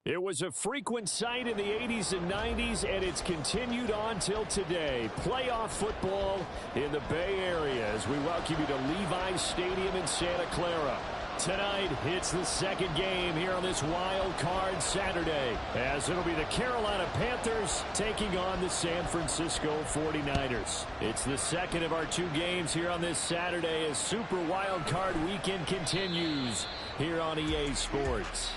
It was a frequent sight in the 80s and 90s, and it's continued on till today. Playoff football in the Bay Area as we welcome you to Levi's Stadium in Santa Clara. Tonight, it's the second game here on this wild card Saturday, as it'll be the Carolina Panthers taking on the San Francisco 49ers. It's the second of our two games here on this Saturday as Super Wild Card Weekend continues here on EA Sports.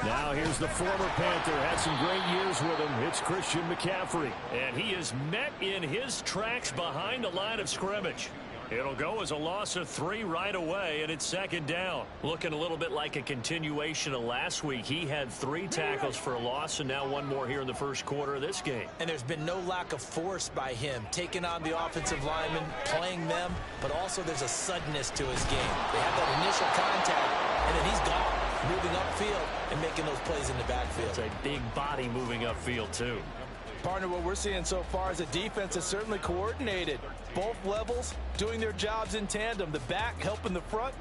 Now here's the former Panther, had some great years with him. It's Christian McCaffrey. And he is met in his tracks behind the line of scrimmage. It'll go as a loss of 3 right away, and it's second down. Looking a little bit like a continuation of last week. He had 3 tackles for a loss, and now 1 more here in the first quarter of this game. And there's been no lack of force by him, taking on the offensive linemen, playing them, but also there's a suddenness to his game. They have that initial contact, and then he's gone, moving upfield and making those plays in the backfield. It's a big body moving upfield, too. Partner, what we're seeing so far is a defense that's certainly coordinated. Both levels doing their jobs in tandem. The back helping the front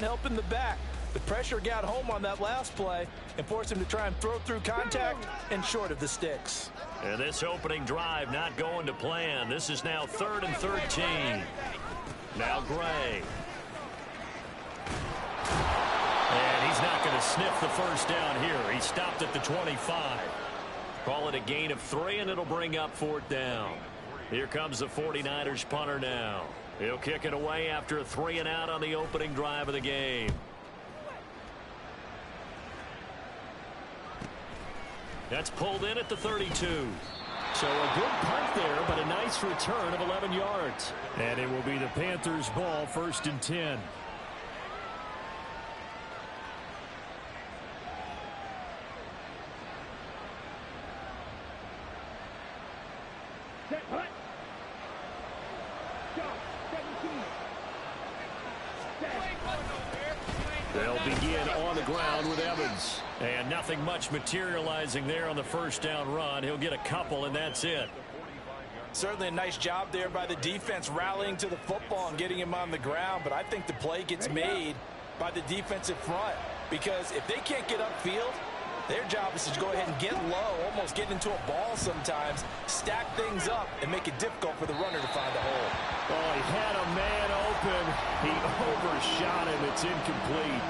helping the back. The pressure got home on that last play and forced him to try and throw through contact and short of the sticks. And this opening drive not going to plan. This is now 3rd and 13. Now Gray. And he's not going to sniff the first down here. He stopped at the 25. Call it a gain of 3, and it'll bring up 4th down. Here comes the 49ers punter now. He'll kick it away after a 3-and-out on the opening drive of the game. That's pulled in at the 32. So a good punt there, but a nice return of 11 yards. And it will be the Panthers' ball, 1st and 10. They'll begin on the ground with Evans. And nothing much materializing there on the first down run. He'll get a couple, and that's it. Certainly a nice job there by the defense rallying to the football and getting him on the ground. But I think the play gets made by the defensive front. Because if they can't get upfield, their job is to go ahead and get low, almost get into a ball sometimes, stack things up, and make it difficult for the runner to find a hole. Oh, he had a man open. He overshot him. It's incomplete.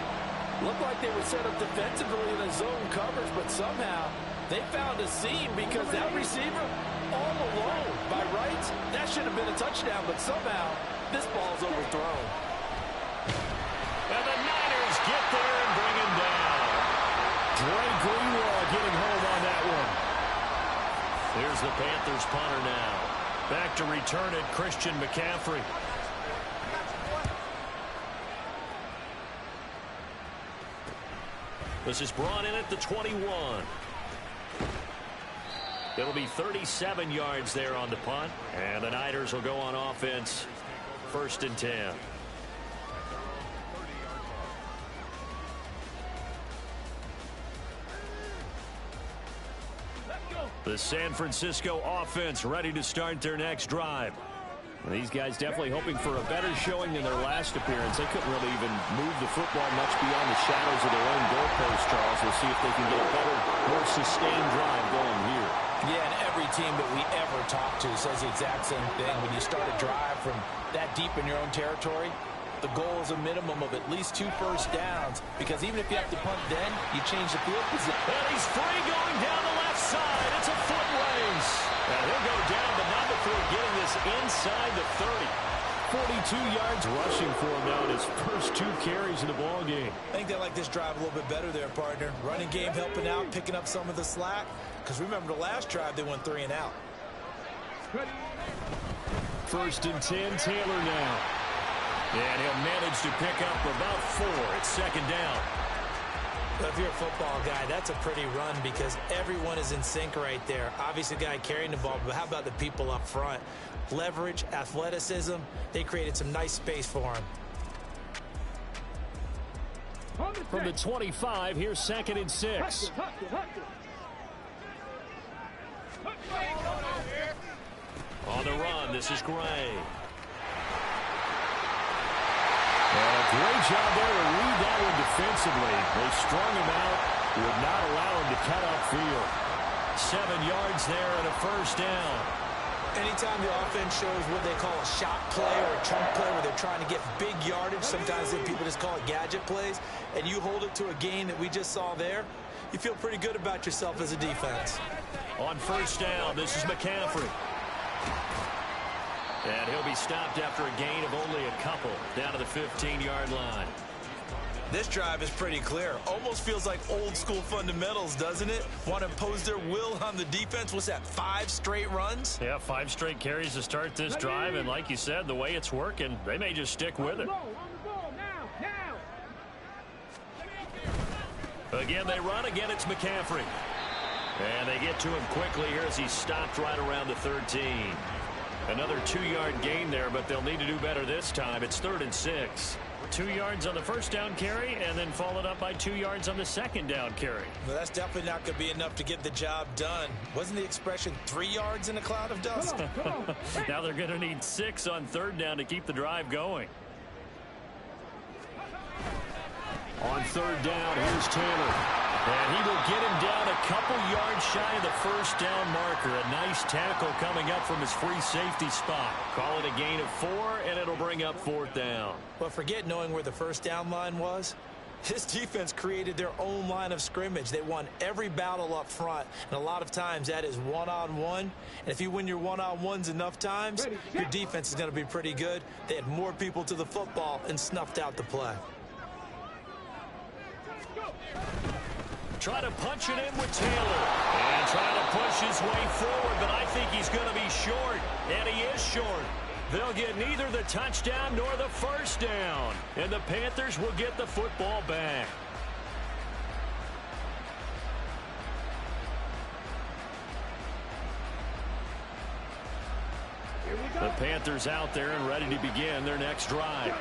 Looked like they were set up defensively in a zone coverage, but somehow they found a seam because that receiver all alone. By rights, that should have been a touchdown, but somehow this ball's overthrown. And the Niners get there and bring him down. Dre Greenlaw getting home on that one. Here's the Panthers punter now. Back to return it, Christian McCaffrey. This is brought in at the 21. It'll be 37 yards there on the punt. And the Niners will go on offense, 1st and 10. The San Francisco offense ready to start their next drive. And these guys definitely hoping for a better showing than their last appearance. They couldn't really even move the football much beyond the shadows of their own goalpost, Charles. We'll see if they can get a better, more sustained drive going here. Yeah, and every team that we ever talk to says the exact same thing. When you start a drive from that deep in your own territory, the goal is a minimum of at least 2 first downs, because even if you have to punt then, you change the field position. And he's free going down the left side. It's a foot race. And he'll go down, but not before getting this inside the 30. 42 yards rushing for him now in his first 2 carries in the ball game. I think they like this drive a little bit better there, partner. Running game helping out, picking up some of the slack. Because remember, the last drive, they went 3-and-out. 1st and 10, Taylor now. And he'll manage to pick up about 4. It's 2nd down. But if you're a football guy, that's a pretty run because everyone is in sync right there. Obviously, the guy carrying the ball, but how about the people up front? Leverage, athleticism, they created some nice space for him. From the 25, here's 2nd and 6. On the run, this is Gray. Great job there to read that one defensively. They strung him out, would not allow him to cut upfield. 7 yards there and a first down. Anytime the offense shows what they call a shot play or a chunk play where they're trying to get big yardage, sometimes people just call it gadget plays, and you hold it to a gain that we just saw there, you feel pretty good about yourself as a defense. On first down, this is McCaffrey. And he'll be stopped after a gain of only a couple down to the 15-yard line. This drive is pretty clear. Almost feels like old school fundamentals, doesn't it? Want to impose their will on the defense. What's that, 5 straight runs? Yeah, 5 straight carries to start this drive. And like you said, the way it's working, they may just stick with it. Again, they run. Again, it's McCaffrey. And they get to him quickly here as he's stopped right around the 13. Another 2-yard gain there, but they'll need to do better this time. It's 3rd and 6. 2 yards on the first down carry, and then followed up by 2 yards on the second down carry. Well, that's definitely not going to be enough to get the job done. Wasn't the expression 3 yards in a cloud of dust? Now they're going to need 6 on 3rd down to keep the drive going. On 3rd down, here's Taylor. And he will get him down a couple yards shy of the first down marker. A nice tackle coming up from his free safety spot. Call it a gain of 4, and it'll bring up 4th down. But forget knowing where the first down line was. This defense created their own line of scrimmage. They won every battle up front, and a lot of times that is one-on-one. And if you win your one-on-ones enough times, your defense is going to be pretty good. They had more people to the football and snuffed out the play. Try to punch it in with Taylor. And trying to push his way forward, but I think he's going to be short. And he is short. They'll get neither the touchdown nor the first down. And the Panthers will get the football back. The Panthers out there and ready to begin their next drive.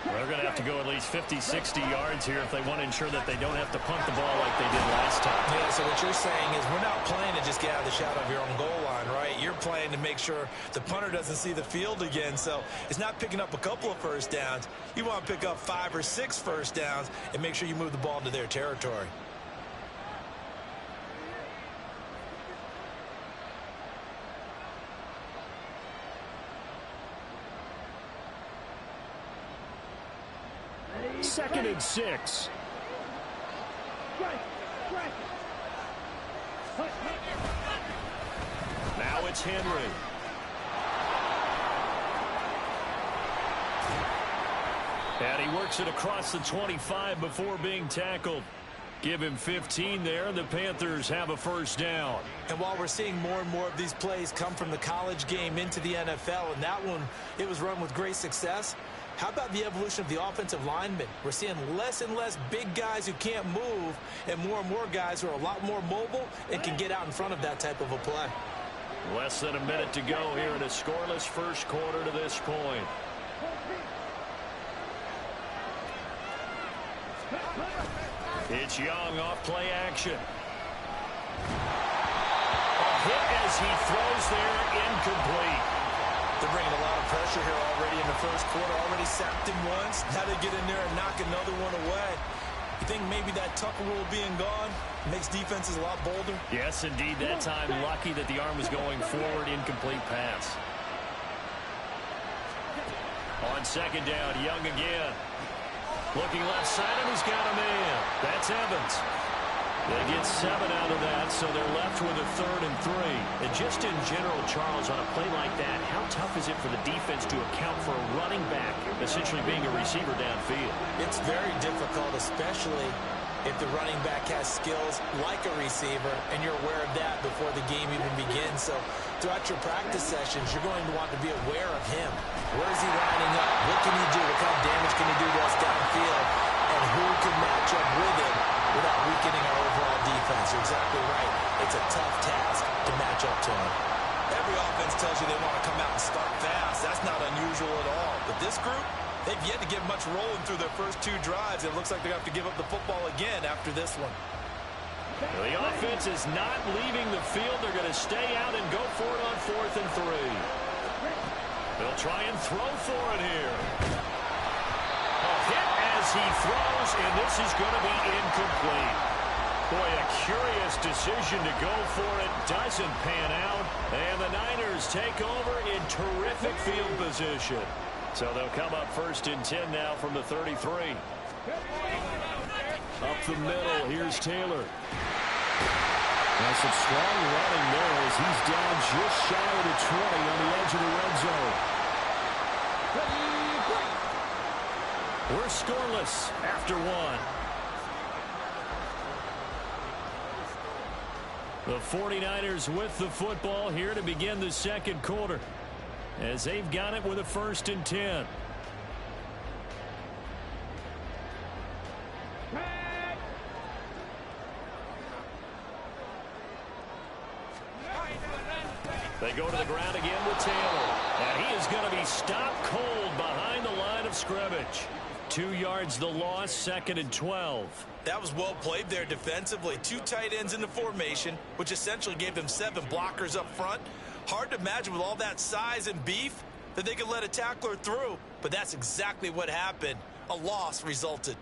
They're going to have to go at least 50, 60 yards here if they want to ensure that they don't have to punt the ball like they did last time. Yeah, so what you're saying is we're not playing to just get out of the shadow of your own goal line, right? You're playing to make sure the punter doesn't see the field again. So it's not picking up a couple of first downs. You want to pick up 5 or 6 first downs and make sure you move the ball into their territory. Second and 6. Now it's Henry. And he works it across the 25 before being tackled. Give him 15 there, and the Panthers have a first down. And while we're seeing more and more of these plays come from the college game into the NFL, and that one, it was run with great success, how about the evolution of the offensive linemen? We're seeing less and less big guys who can't move and more guys who are a lot more mobile and can get out in front of that type of a play. Less than a minute to go here in a scoreless first quarter to this point. It's Young off play action. A hit as he throws there, incomplete. They're bringing a lot of pressure here already in the first quarter. Already sacked him once. Now they get in there and knock another one away. You think maybe that Tucker rule being gone makes defenses a lot bolder? Yes, indeed. That time, lucky that the arm was going forward. Incomplete pass. On second down, Young again. Looking left side, and he's got a man. That's Evans. They get 7 out of that, so they're left with a 3rd and 3. And just in general, Charles, on a play like that, how tough is it for the defense to account for a running back essentially being a receiver downfield? It's very difficult, especially if the running back has skills like a receiver, and you're aware of that before the game even begins. So throughout your practice sessions, you're going to want to be aware of him. Where is he lining up? What can he do? What kind of damage can he do to us downfield? And who can match up with him without weakening our overall defense. You're exactly right. It's a tough task to match up to them. Every offense tells you they want to come out and start fast. That's not unusual at all. But this group, they've yet to get much rolling through their first 2 drives. It looks like they're going to have to give up the football again after this one. The offense is not leaving the field. They're going to stay out and go for it on 4th and 3. They'll try and throw for it here. A hit as he throws, and this is going to be incomplete. Boy, a curious decision to go for it. Doesn't pan out. And the Niners take over in terrific field position. So they'll come up 1st and 10 now from the 33. Up the middle, here's Taylor. Now some strong running there as he's down just shy of the 20 on the edge of the red zone. We're scoreless after 1. The 49ers with the football here to begin the 2nd quarter, as they've got it with a 1st and 10. They go to the ground again with Taylor. And he is going to be stopped cold behind the line of scrimmage. 2 yards the loss, 2nd and 12. That was well played there defensively. 2 tight ends in the formation, which essentially gave them 7 blockers up front. Hard to imagine with all that size and beef that they could let a tackler through. But that's exactly what happened. A loss resulted.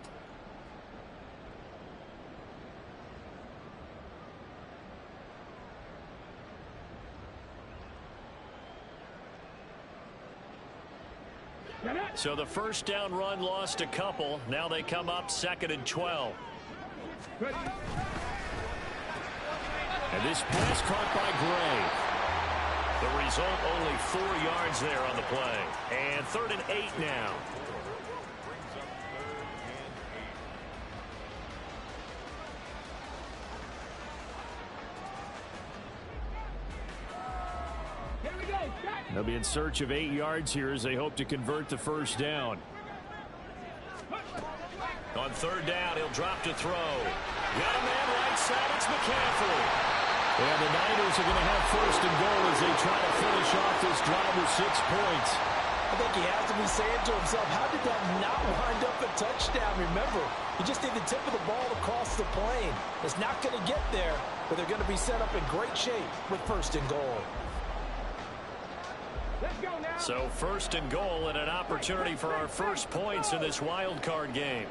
So the 1st down run lost a couple. Now they come up 2nd and 12. And this pass caught by Gray. The result, only 4 yards there on the play. And 3rd and 8 now. They'll be in search of 8 yards here as they hope to convert the 1st down. On 3rd down, he'll drop to throw. Got a man right side, it's McCaffrey. And the Niners are going to have 1st and goal as they try to finish off this drive with 6 points. I think he has to be saying to himself, how did that not wind up a touchdown? Remember, you just need the tip of the ball across the plane. It's not going to get there, but they're going to be set up in great shape with 1st and goal. So 1st and goal and an opportunity for our first points in this wild card game.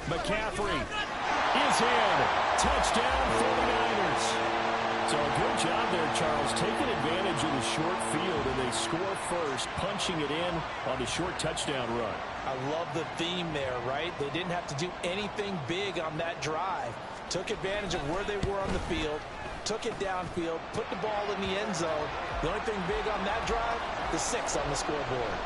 McCaffrey is in. Touchdown 49ers. So a good job there, Charles, taking advantage of the short field, and they score first, punching it in on the short touchdown run. I love the theme there, right? They didn't have to do anything big on that drive. Took advantage of where they were on the field, took it downfield, put the ball in the end zone. The only thing big on that drive, the 6 on the scoreboard.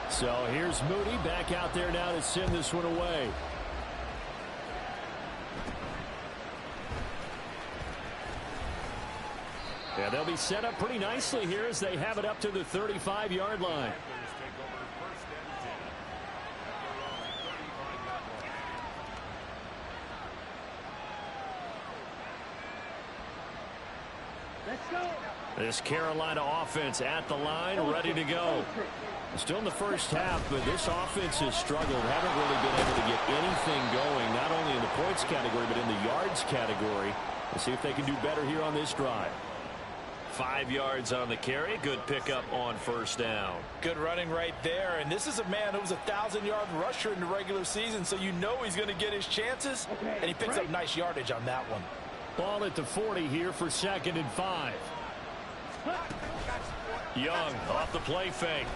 So here's Moody back out there now to send this one away. Yeah, they'll be set up pretty nicely here as they have it up to the 35-yard line. This Carolina offense at the line, ready to go. Still in the first half, but this offense has struggled. Haven't really been able to get anything going, not only in the points category, but in the yards category. Let's see if they can do better here on this drive. 5 yards on the carry. Good pickup on 1st down. Good running right there. And this is a man who was a 1,000-yard rusher in the regular season, so you know he's going to get his chances. And he picks up nice yardage on that one. Ball at the 40 here for 2nd and 5. Young off the play fake.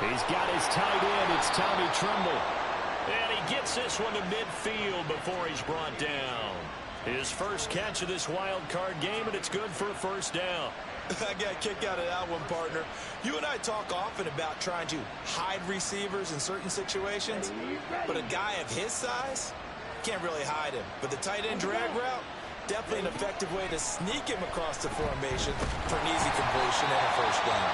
He's got his tight end. It's Tommy Tremble. And he gets this one to midfield before he's brought down. His first catch of this wild card game, and it's good for a 1st down. I got a kick out of that one, partner. You and I talk often about trying to hide receivers in certain situations, but a guy of his size can't really hide him. But the tight end drag route, definitely an effective way to sneak him across the formation for an easy completion and a 1st down.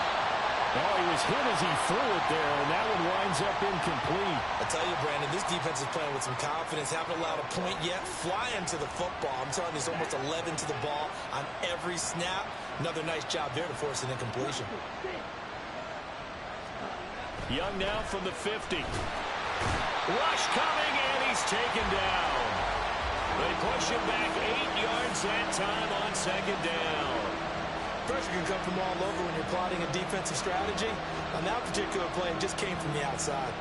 Oh, he was hit as he threw it there, and that one winds up incomplete. I tell you, Brandon, this defense is playing with some confidence. Haven't allowed a point yet. Flying to the football. I'm telling you, it's almost 11 to the ball on every snap. Another nice job there to force an incompletion. Young now from the 50. Rush coming, and he's taken down. They push him back 8 yards that time on second down. Pressure can come from all over when you're plotting a defensive strategy. On that particular play, it just came from the outside.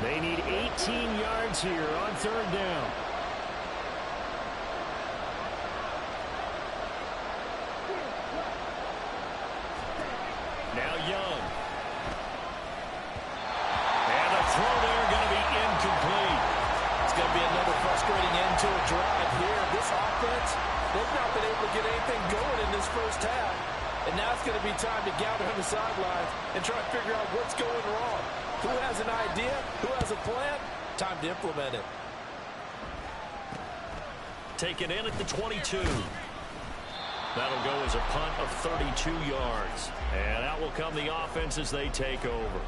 They need 18 yards here on third down. Now Young. And the throw there going to be incomplete. It's going to be another frustrating end to a drive here. This offense, they've not been able to get anything going in this first half. And now it's going to be time to gather on the sidelines and try to figure out what's going wrong. Who has an idea? Who has a plan? Time to implement it. Taken in at the 22. That'll go as a punt of 32 yards. And out will come the offense as they take over.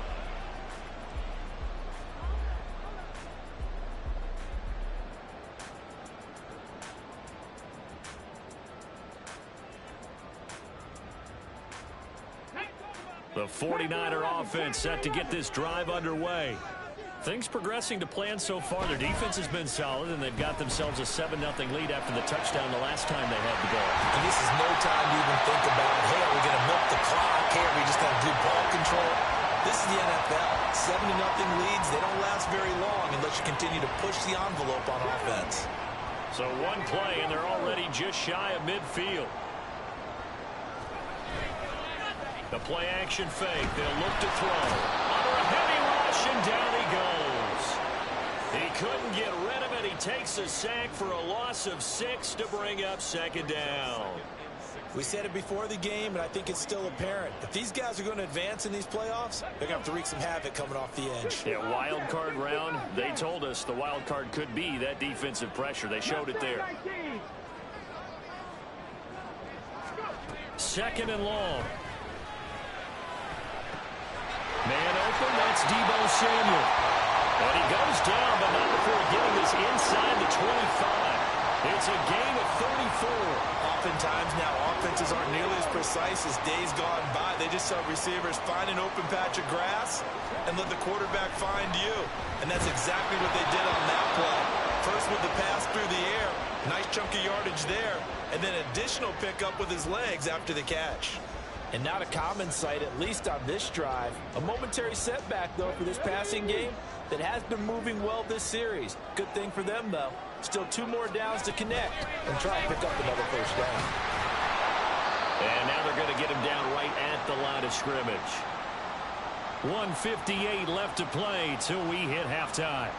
The 49er offense set to get this drive underway. Things progressing to plan so far. Their defense has been solid, and they've got themselves a 7-0 lead after the touchdown the last time they had the ball. And this is no time to even think about, hey, are we going to milk the clock? Hey, are we just going to do ball control? This is the NFL. 7-0 leads, they don't last very long unless you continue to push the envelope on offense. So one play, and they're already just shy of midfield. The play action fake. They'll look to throw. Under a heavy rush, and down he goes. He couldn't get rid of it. He takes a sack for a loss of 6 to bring up second down. We said it before the game, and I think it's still apparent. If these guys are going to advance in these playoffs, they're going to have to wreak some havoc coming off the edge. Yeah, wild card round. They told us the wild card could be that defensive pressure. They showed it there. Second and long. Man open, that's Deebo Samuel. And he goes down, but not before getting this inside the 25. It's a gain of 34. Oftentimes now, offenses aren't nearly as precise as days gone by. They just saw receivers find an open patch of grass and let the quarterback find you. And that's exactly what they did on that play. First with the pass through the air, nice chunk of yardage there, and then additional pickup with his legs after the catch. And not a common sight, at least on this drive. A momentary setback, though, for this passing game that has been moving well this series. Good thing for them, though. Still 2 more downs to connect and try and pick up another first down. And now they're going to get him down right at the line of scrimmage. 1:58 left to play till we hit halftime.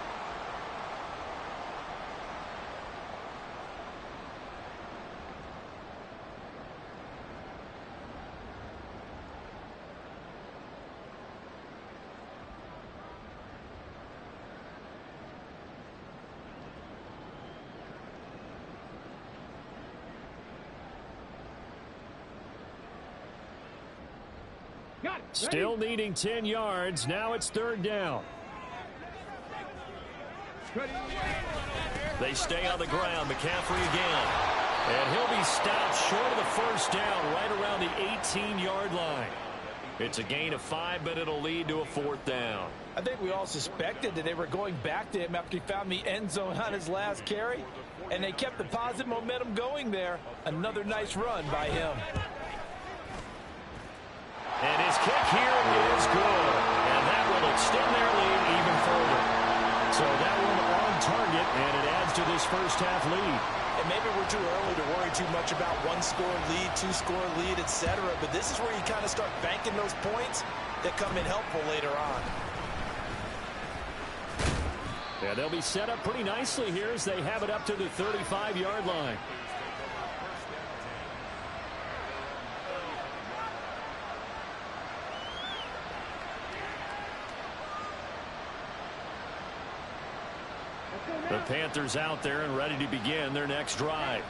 Still needing 10 yards. Now it's third down. They stay on the ground. McCaffrey again. And he'll be stopped short of the first down right around the 18-yard line. It's a gain of 5, but it'll lead to a fourth down. I think we all suspected that they were going back to him after he found the end zone on his last carry. And they kept the positive momentum going there. Another nice run by him. And his kick here is good. And that will extend their lead even further. So that one on target, and it adds to this first half lead. And maybe we're too early to worry too much about 1-score lead, 2-score lead, etc. But this is where you kind of start banking those points that come in helpful later on. Yeah, they'll be set up pretty nicely here as they have it up to the 35-yard line. The Panthers out there and ready to begin their next drive.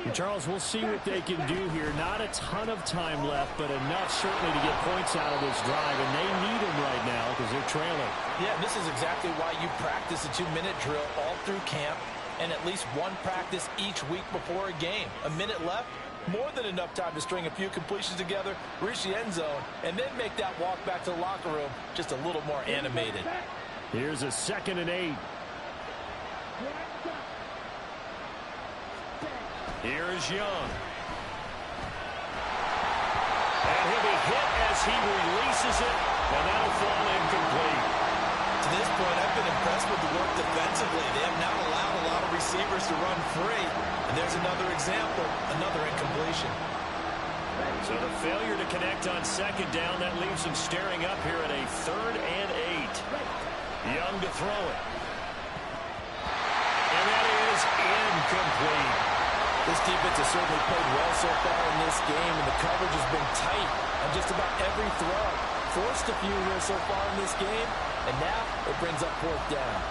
And Charles, we'll see what they can do here. Not a ton of time left, but enough certainly to get points out of this drive, and they need them right now because they're trailing. Yeah, this is exactly why you practice a 2-minute drill all through camp and at least one practice each week before a game. A minute left, more than enough time to string a few completions together, reach the end zone, and then make that walk back to the locker room just a little more animated. Here's a 2nd and 8. Here is Young. And he'll be hit as he releases it, and that'll fall incomplete. To this point, I've been impressed with the work defensively. They have not allowed a lot of receivers to run free. And there's another example, another incompletion. So the failure to connect on 2nd down, that leaves them staring up here at a 3rd and 8. Young to throw it. And that is incomplete. This defense has certainly played well so far in this game, and the coverage has been tight on just about every throw. Forced a few here so far in this game, and now it brings up 4th down.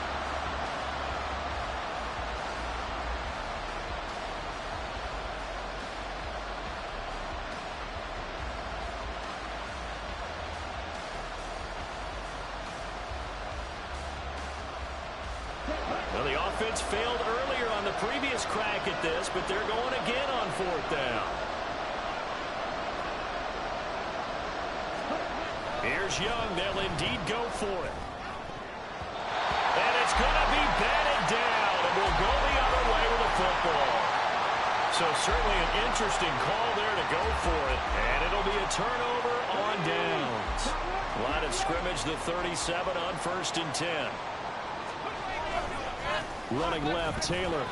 Well, the offense failed earlier on the previous crack at this, but they're going again on 4th down. Here's Young. They'll indeed go for it. And it's going to be batted down, and we'll go the other way with the football. So certainly an interesting call there to go for it, and it'll be a turnover on downs. Line of scrimmage, the 37 on 1st and 10. Running left, Taylor.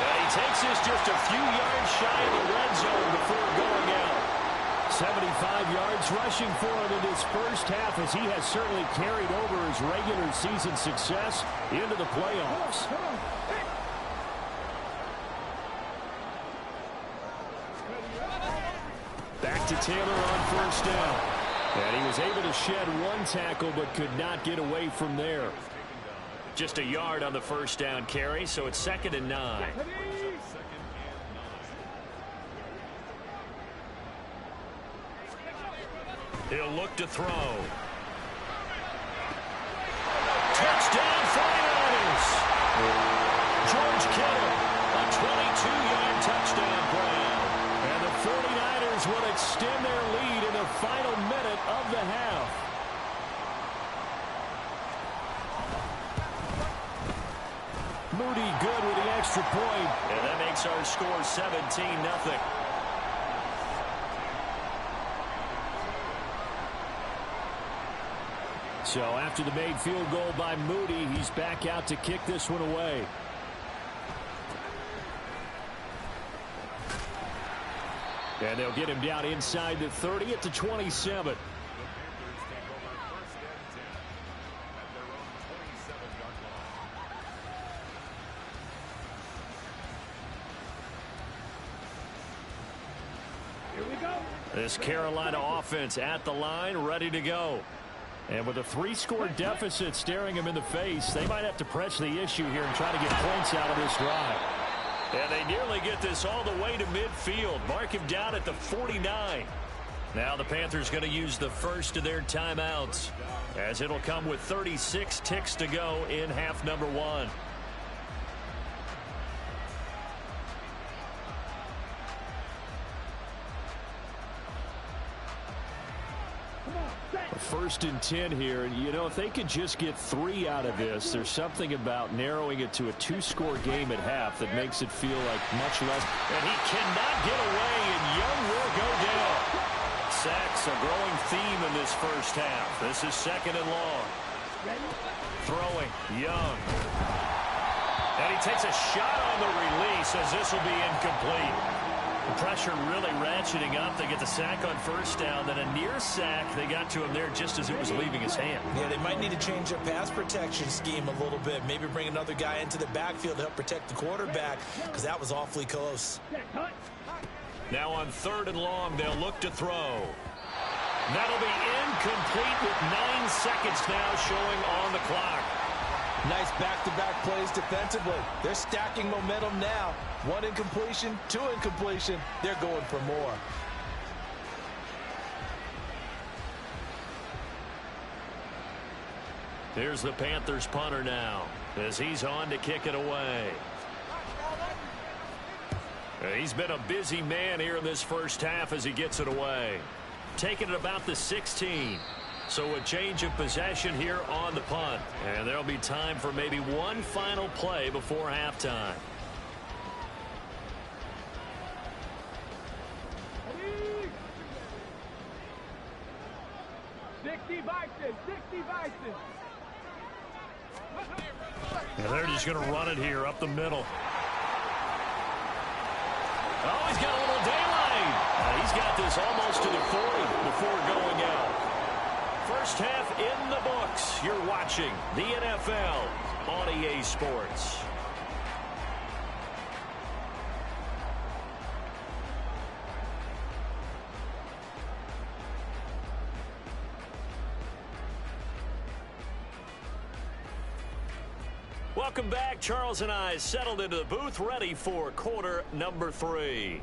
And he takes this just a few yards shy of the red zone before going out. 75 yards rushing for him in this first half, as he has certainly carried over his regular season success into the playoffs. Back to Taylor on 1st down. And he was able to shed one tackle but could not get away from there. Just a yard on the 1st down carry, so it's 2nd and 9. He'll look to throw. Touchdown 49ers! George Kittle, a 22-yard touchdown play. And the 49ers will extend their lead in the final minute of the half. Moody good with the extra point. And that makes our score 17-0. So after the made field goal by Moody, he's back out to kick this one away. And they'll get him down inside the 30 at the 27. Here we go. This Carolina offense at the line, ready to go. And with a 3-score deficit staring him in the face, they might have to press the issue here and try to get points out of this drive. And they nearly get this all the way to midfield. Mark him down at the 49. Now the Panthers going to use the first of their timeouts, as it'll come with 36 ticks to go in half number 1. First and 10 here, and you know, if they could just get 3 out of this, there's something about narrowing it to a 2-score game at half that makes it feel like much less. And he cannot get away, and Young will go down. Sacks a growing theme in this first half. This is 2nd and long. Throwing, Young. And he takes a shot on the release, as this will be incomplete. The pressure really ratcheting up. They get the sack on 1st down, then a near sack. They got to him there just as it was leaving his hand. Yeah, they might need to change their pass protection scheme a little bit. Maybe bring another guy into the backfield to help protect the quarterback, because that was awfully close. Now on 3rd and long, they'll look to throw. That'll be incomplete with 9 seconds now showing on the clock. Nice back-to-back plays defensively. They're stacking momentum now. 1 incompletion, 2 incompletion. They're going for more. Here's the Panthers punter now as he's on to kick it away. He's been a busy man here in this first half as he gets it away. Taking it about the 16. So a change of possession here on the punt. And there'll be time for maybe one final play before halftime. And they're just going to run it here up the middle. Oh, he's got a little daylight. He's got this almost to the 40 before going out. First half in the books. You're watching the NFL on EA Sports. Welcome back. Charles and I settled into the booth, ready for quarter number 3.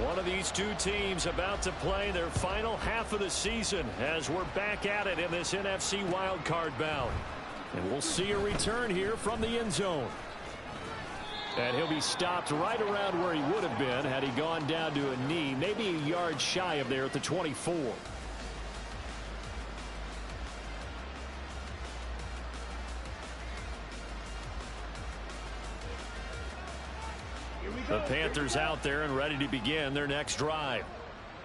One of these two teams about to play their final half of the season as we're back at it in this NFC wildcard bout. And we'll see a return here from the end zone. And he'll be stopped right around where he would have been had he gone down to a knee, maybe a yard shy of there at the 24. The Panthers out there and ready to begin their next drive.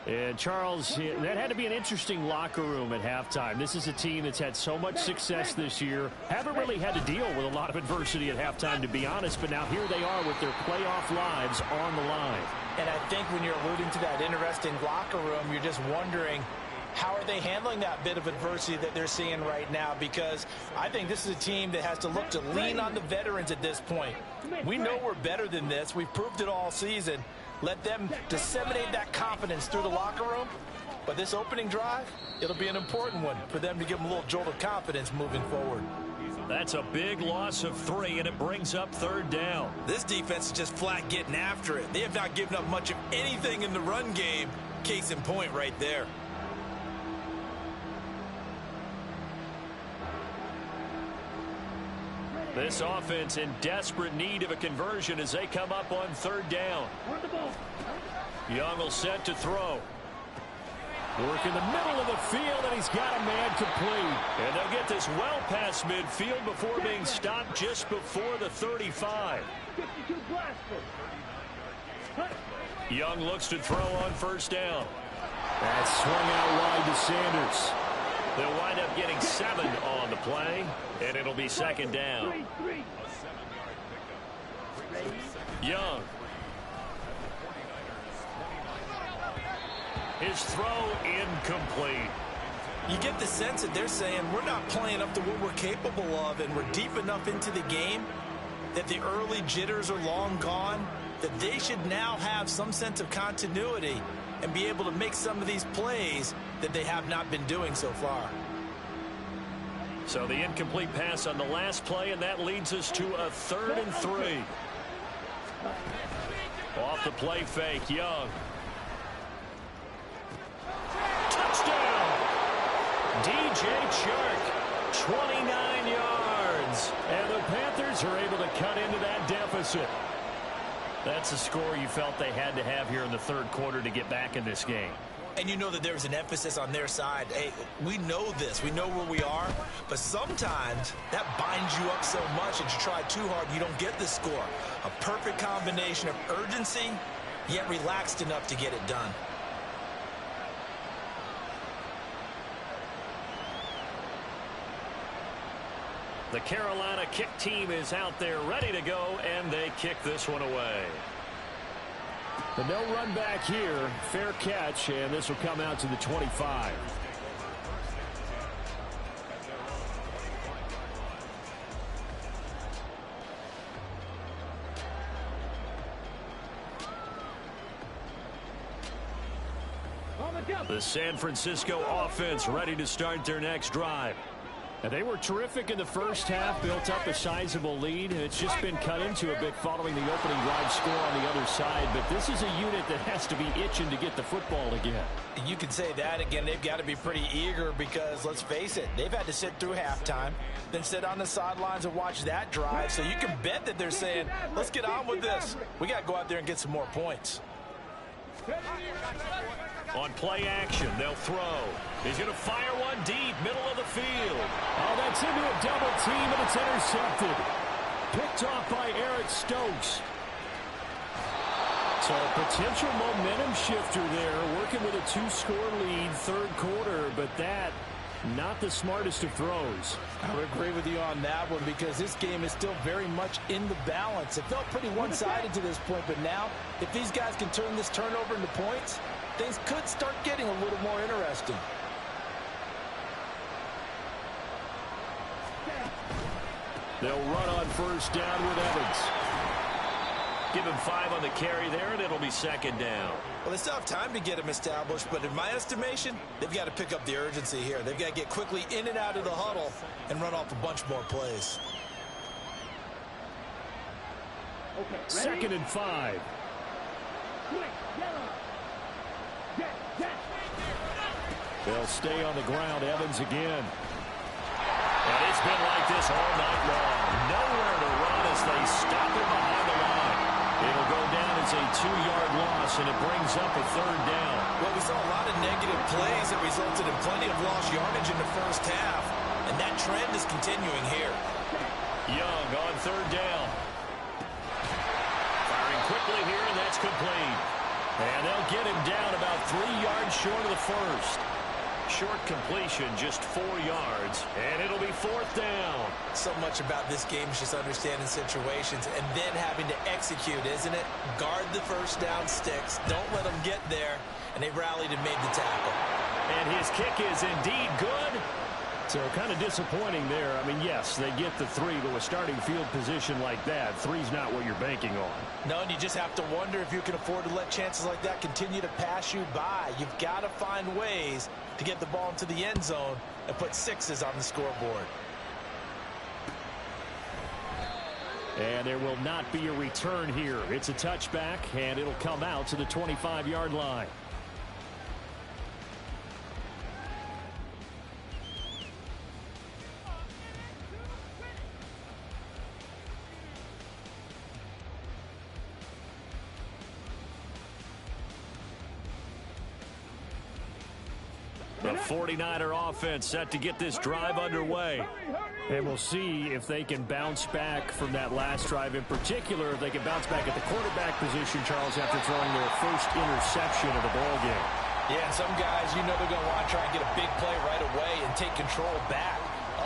And Charles, that had to be an interesting locker room at halftime. This is a team that's had so much success this year. Haven't really had to deal with a lot of adversity at halftime, to be honest. But now here they are with their playoff lives on the line. And I think when you're alluding to that interesting locker room, you're just wondering, how are they handling that bit of adversity that they're seeing right now? Because I think this is a team that has to look to lean on the veterans at this point. We know we're better than this. We've proved it all season. Let them disseminate that confidence through the locker room. But this opening drive, it'll be an important one for them to give them a little jolt of confidence moving forward. That's a big loss of 3, and it brings up 3rd down. This defense is just flat getting after it. They have not given up much of anything in the run game. Case in point right there. This offense in desperate need of a conversion as they come up on 3rd down. Young will set to throw. Work in the middle of the field, and he's got a man complete. And they'll get this well past midfield before being stopped just before the 35. Young looks to throw on 1st down. That's swung out wide to Sanders. They'll wind up getting 7 on the play, and it'll be 2nd down. Young. His throw incomplete. You get the sense that they're saying we're not playing up to what we're capable of, and we're deep enough into the game that the early jitters are long gone, that they should now have some sense of continuity and be able to make some of these plays that they have not been doing so far. So the incomplete pass on the last play, and that leads us to a 3rd and 3. Off the play fake, Young. Touchdown! DJ Chark, 29 yards. And the Panthers are able to cut into that deficit. That's a score you felt they had to have here in the 3rd quarter to get back in this game. And you know that there's an emphasis on their side. Hey, we know this. We know where we are. But sometimes that binds you up so much that you try too hard and you don't get the score. A perfect combination of urgency, yet relaxed enough to get it done. The Carolina kick team is out there ready to go, and they kick this one away. The no run back here, fair catch, and this will come out to the 25. The San Francisco offense ready to start their next drive. And they were terrific in the first half, built up a sizable lead, and it's just been cut into a bit following the opening drive score on the other side. But this is a unit that has to be itching to get the football again. You can say that again. They've got to be pretty eager because, let's face it, they've had to sit through halftime, then sit on the sidelines and watch that drive. So you can bet that they're saying, let's get on with this. We got to go out there and get some more points. On play action, they'll throw. He's going to fire one deep, middle of the field. Oh, that's into a double team, and it's intercepted. Picked off by Eric Stokes. So a potential momentum shifter there, working with a 2-score lead, third quarter, but that, not the smartest of throws. I would agree with you on that one because this game is still very much in the balance. It felt pretty one-sided to this point, but now, if these guys can turn this turnover into points, things could start getting a little more interesting. They'll run on first down with Evans. Give him 5 on the carry there, and it'll be second down. Well, they still have time to get him established, but in my estimation, they've got to pick up the urgency here. They've got to get quickly in and out of the huddle and run off a bunch more plays. Okay, second and 5. They'll stay on the ground. Evans again. And it's been like this all night long. Nowhere to run as they stop him behind the line. It'll go down as a 2-yard loss, and it brings up a third down. Well, we saw a lot of negative plays that resulted in plenty of lost yardage in the first half, and that trend is continuing here. Young on third down. Firing quickly here, and that's complete. And they'll get him down about 3 yards short of the first. Short completion, just 4 yards, and it'll be fourth down. So much about this game is just understanding situations and then having to execute, isn't it? Guard the first down sticks. Don't let them get there, and they rallied and made the tackle. And his kick is indeed good. So kind of disappointing there. I mean, yes, they get the 3, but with starting field position like that, 3's not what you're banking on. No, and you just have to wonder if you can afford to let chances like that continue to pass you by. You've got to find ways to get the ball into the end zone and put 6s on the scoreboard. And there will not be a return here. It's a touchback, and it'll come out to the 25-yard line. The 49er offense set to get this drive underway. And we'll see if they can bounce back from that last drive. In particular, if they can bounce back at the quarterback position, Charles, after throwing their first interception of the ball game. Yeah, and some guys, you know they're going to want to try and get a big play right away and take control back.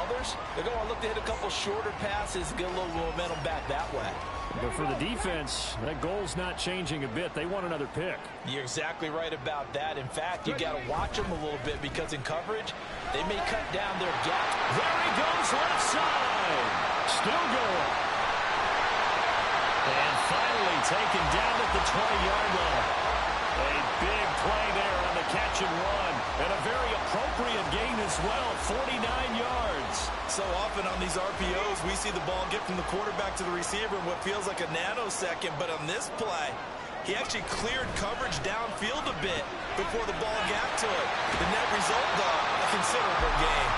Others, they're going to look to hit a couple shorter passes, get a little momentum back that way. But for the defense, that goal's not changing a bit. They want another pick. You're exactly right about that. In fact, you got to watch them a little bit because in coverage, they may cut down their gap. There he goes, left side. Still going. And finally taken down at the 20-yard line. A big play there on the catch and run. And a very appropriate gain as well, 49 yards. So often on these RPOs, we see the ball get from the quarterback to the receiver in what feels like a nanosecond. But on this play, he actually cleared coverage downfield a bit before the ball got to it. The net result, though, a considerable gain.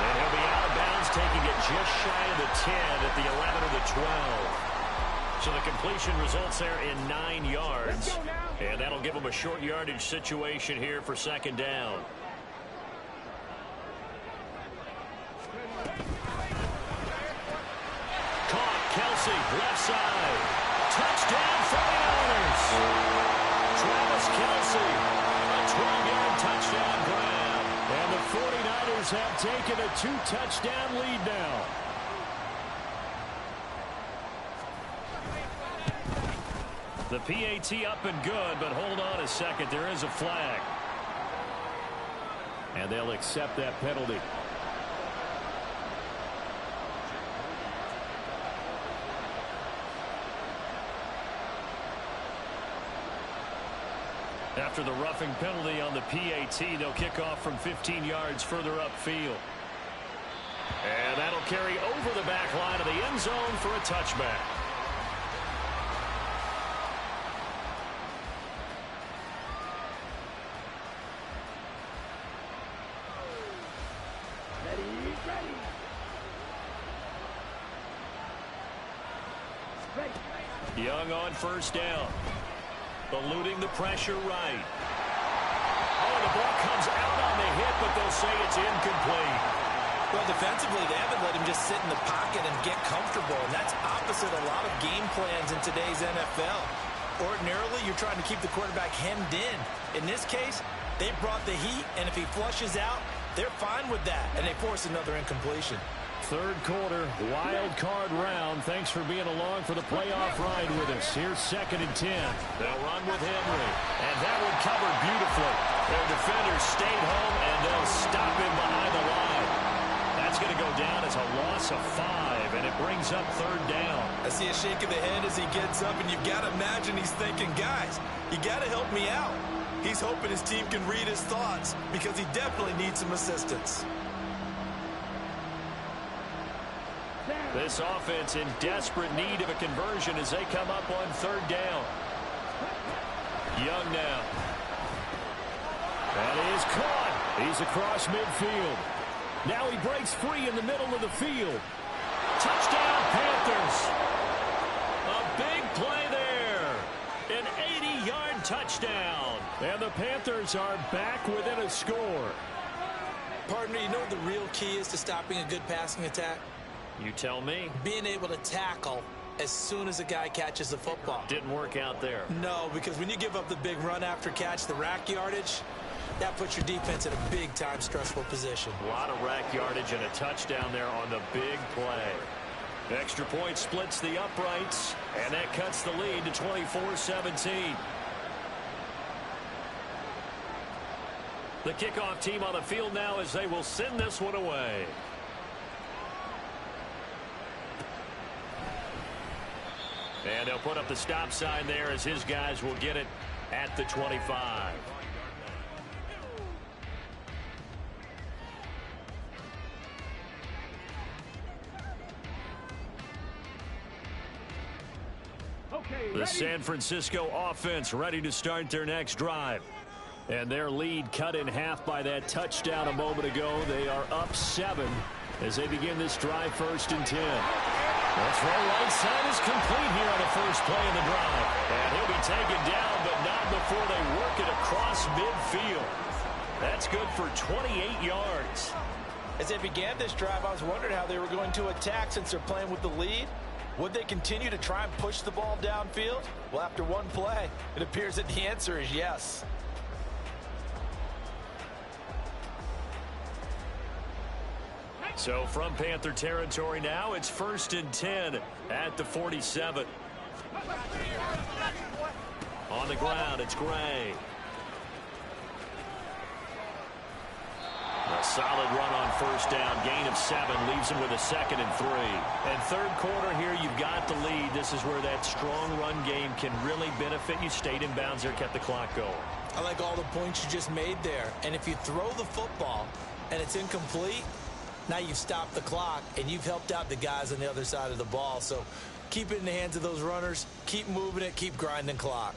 And he'll be out of bounds, taking it just shy of the 10 at the 11 of the 12. So the completion results there in 9 yards. And that'll give them a short yardage situation here for second down. Caught, Kelsey, left side. Touchdown, 49ers. Travis Kelsey, a 12-yard touchdown grab. And the 49ers have taken a 2-touchdown lead now. The PAT up and good, but hold on a second. There is a flag. And they'll accept that penalty. After the roughing penalty on the PAT, they'll kick off from 15 yards further upfield. And that'll carry over the back line of the end zone for a touchback. Young on first down. Eluding the pressure right. Oh, the ball comes out on the hit, but they'll say it's incomplete. Well, defensively, they haven't let him just sit in the pocket and get comfortable, and that's opposite a lot of game plans in today's NFL. Ordinarily, you're trying to keep the quarterback hemmed in. In this case, they brought the heat, and if he flushes out, they're fine with that, and they force another incompletion. Third quarter, wild card round. Thanks for being along for the playoff ride with us. Here's 2nd and 10. They'll run with Henry. And that one covered beautifully. Their defenders stayed home, and they'll stop him behind the line. That's going to go down as a loss of 5, and it brings up 3rd down. I see a shake of the head as he gets up, and you've got to imagine he's thinking, guys, you got to help me out. He's hoping his team can read his thoughts because he definitely needs some assistance. This offense in desperate need of a conversion as they come up on 3rd down. Young now. That is caught. He's across midfield. Now he breaks free in the middle of the field. Touchdown, Panthers. A big play there. An 80-yard touchdown. And the Panthers are back within a score. Partner, you know what the real key is to stopping a good passing attack? You tell me. Being able to tackle as soon as a guy catches the football. Didn't work out there. No, because when you give up the big run after catch, the rack yardage, that puts your defense in a big-time stressful position. A lot of rack yardage and a touchdown there on the big play. Extra point splits the uprights, and that cuts the lead to 24-17. The kickoff team on the field now as they will send this one away. And they'll put up the stop sign there as his guys will get it at the 25. The San Francisco offense ready to start their next drive. And their lead cut in half by that touchdown a moment ago. They are up 7 as they begin this drive 1st and 10. The throw right side is complete here on the first play of the drive. And he'll be taken down, but not before they work it across midfield. That's good for 28 yards. As they began this drive, I was wondering how they were going to attack since they're playing with the lead. Would they continue to try and push the ball downfield? Well, after one play, it appears that the answer is yes. So from Panther territory now, it's 1st and 10 at the 47. On the ground, it's Gray. A solid run on first down. Gain of 7 leaves him with a 2nd and 3. And third quarter here, you've got the lead. This is where that strong run game can really benefit you. Stayed in bounds there, kept the clock going. I like all the points you just made there. And if you throw the football and it's incomplete, now you've stopped the clock and you've helped out the guys on the other side of the ball. So keep it in the hands of those runners. Keep moving it. Keep grinding clock.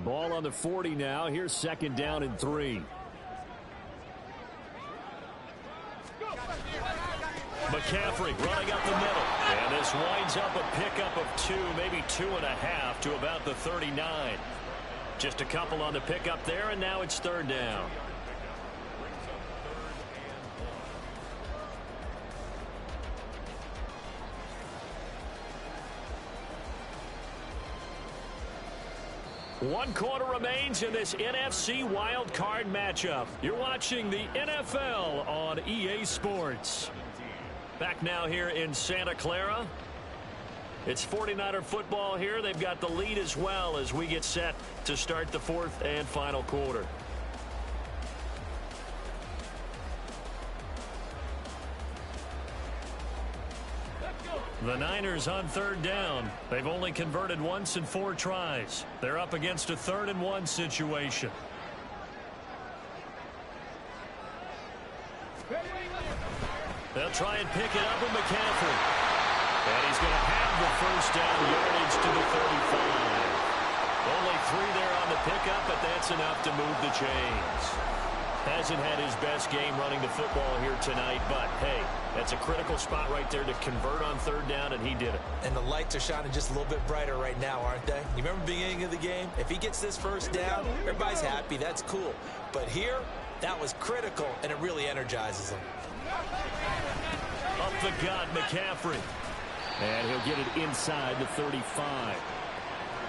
Ball on the 40 now. Here's 2nd down and 3. McCaffrey running up the middle. And this winds up a pickup of 2, maybe 2.5 to about the 39. Just a couple on the pickup there, and now it's 3rd down. One quarter remains in this NFC Wild Card matchup. You're watching the NFL on EA Sports. Back now here in Santa Clara. It's 49er football here. They've got the lead as well as we get set to start the 4th and final quarter. The Niners on third down. They've only converted once in 4 tries. They're up against a 3rd-and-1 situation. They'll try and pick it up with McCaffrey. And he's going to have the first down yardage to the 35. Only 3 there on the pickup, but that's enough to move the chains. Hasn't had his best game running the football here tonight, but, hey, that's a critical spot right there to convert on 3rd down, and he did it. And the lights are shining just a little bit brighter right now, aren't they? You remember the beginning of the game? If he gets this first down, everybody's happy. That's cool. But here, that was critical, and it really energizes him. Up the gut, McCaffrey. And he'll get it inside the 35.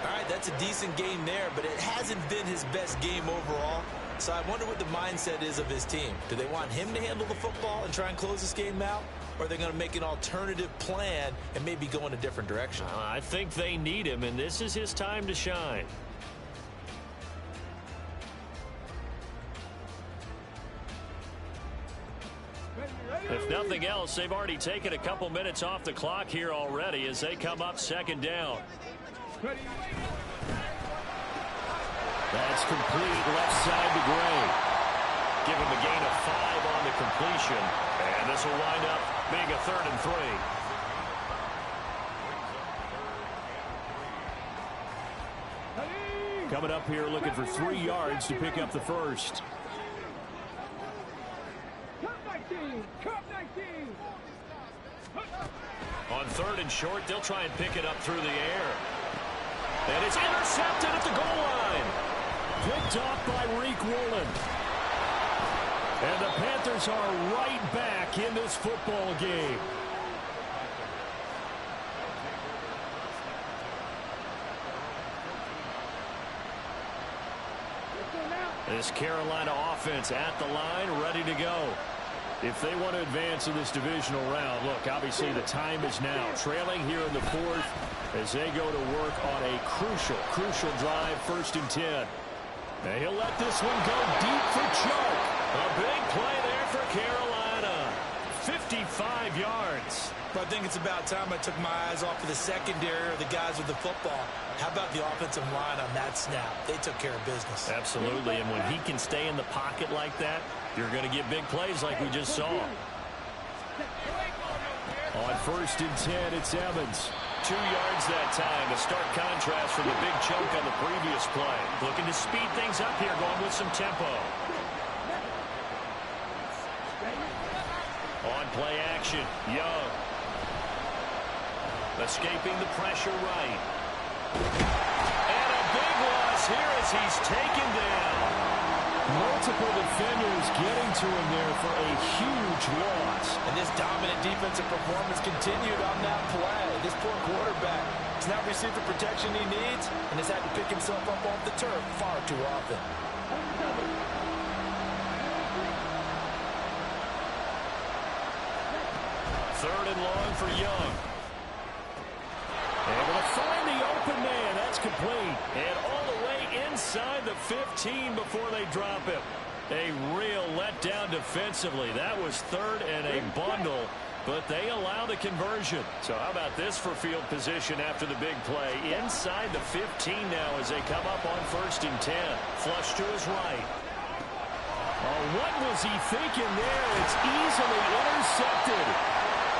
All right, that's a decent game there, but it hasn't been his best game overall. So I wonder what the mindset is of his team. Do they want him to handle the football and try and close this game out? Or are they going to make an alternative plan and maybe go in a different direction? I think they need him, and this is his time to shine. If nothing else, they've already taken a couple minutes off the clock here already as they come up 2nd down. That's complete left side to Gray. Give him a gain of 5 on the completion. And this will wind up being a 3rd and 3. Coming up here looking for 3 yards to pick up the first. On 3rd and short, they'll try and pick it up through the air. And it's intercepted at the goal line. Picked off by Riq Woolen. And the Panthers are right back in this football game. This Carolina offense at the line, ready to go. If they want to advance in this divisional round, look, obviously the time is now. Trailing here in the 4th as they go to work on a crucial drive, 1st and 10. And he'll let this one go deep for Chuck. A big play there for Carolina. 55 yards. But I think it's about time I took my eyes off of the secondary or the guys with the football. How about the offensive line on that snap? They took care of business. Absolutely, and when he can stay in the pocket like that, you're going to get big plays like we just saw. On 1st and 10, it's Evans. 2 yards that time. A stark contrast from the big chunk on the previous play. Looking to speed things up here, going with some tempo. On play action, Young. Escaping the pressure right. And a big loss here as he's taken down. Multiple defenders getting to him there for a huge loss. And this dominant defensive performance continued on that play. This poor quarterback has not received the protection he needs and has had to pick himself up off the turf far too often. 3rd and long for Young. Able to find the open man. That's complete. And all the way inside the 15 before they drop him. A real letdown defensively. That was 3rd and a bundle, but they allow the conversion. So how about this for field position after the big play? Inside the 15 now as they come up on 1st and 10. Flush to his right. Oh, what was he thinking there? It's easily intercepted.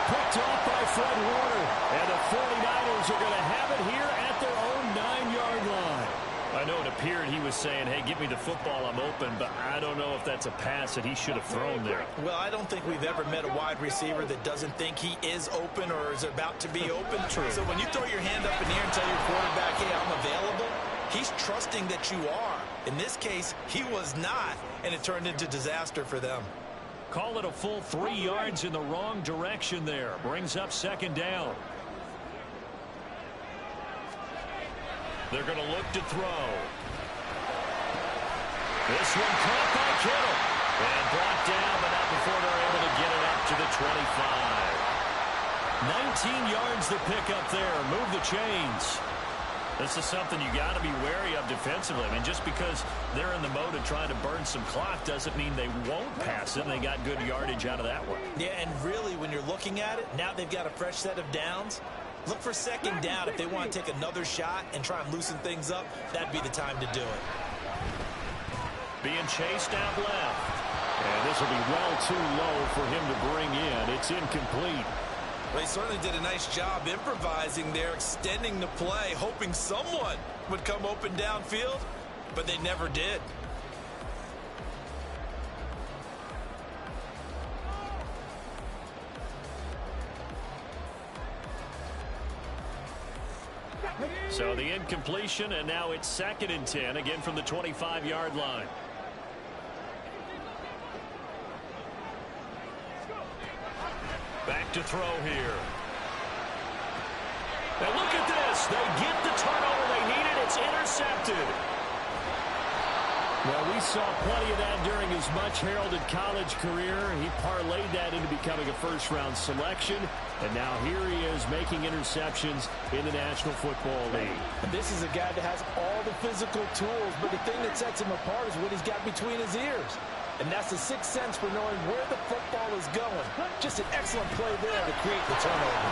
Picked off by Fred Warner. And the 49ers are going to have it here at their own 9-yard line. I know it appeared he was saying, hey, give me the football, I'm open, but I don't know if that's a pass that he should have thrown there. Well, I don't think we've ever met a wide receiver that doesn't think he is open or is about to be open. True. So when you throw your hand up in the air and tell your quarterback, hey, I'm available, he's trusting that you are. In this case, he was not, and it turned into disaster for them. Call it a full 3 yards in the wrong direction there. Brings up 2nd down. They're going to look to throw. This one caught by Kittle. And brought down, but not before they're able to get it up to the 25. 19 yards to pick up there. Move the chains. This is something you got to be wary of defensively. I mean, just because they're in the mode of trying to burn some clock doesn't mean they won't pass it. And they got good yardage out of that one. Yeah, and really, when you're looking at it, now they've got a fresh set of downs. Look for second down if they want to take another shot and try and loosen things up. That'd be the time to do it. Being chased out left. And this will be well too low for him to bring in. It's incomplete. Well, he certainly did a nice job improvising there, extending the play, hoping someone would come open downfield, but they never did. So the incompletion, and now it's 2nd and 10, again from the 25-yard line. Back to throw here. And look at this. They get the turnover they needed. It's intercepted. Well, we saw plenty of that during his much-heralded college career. He parlayed that into becoming a first-round selection. And now here he is making interceptions in the National Football League. And this is a guy that has all the physical tools, but the thing that sets him apart is what he's got between his ears. And that's the sixth sense for knowing where the football is going. Just an excellent play there to create the turnover.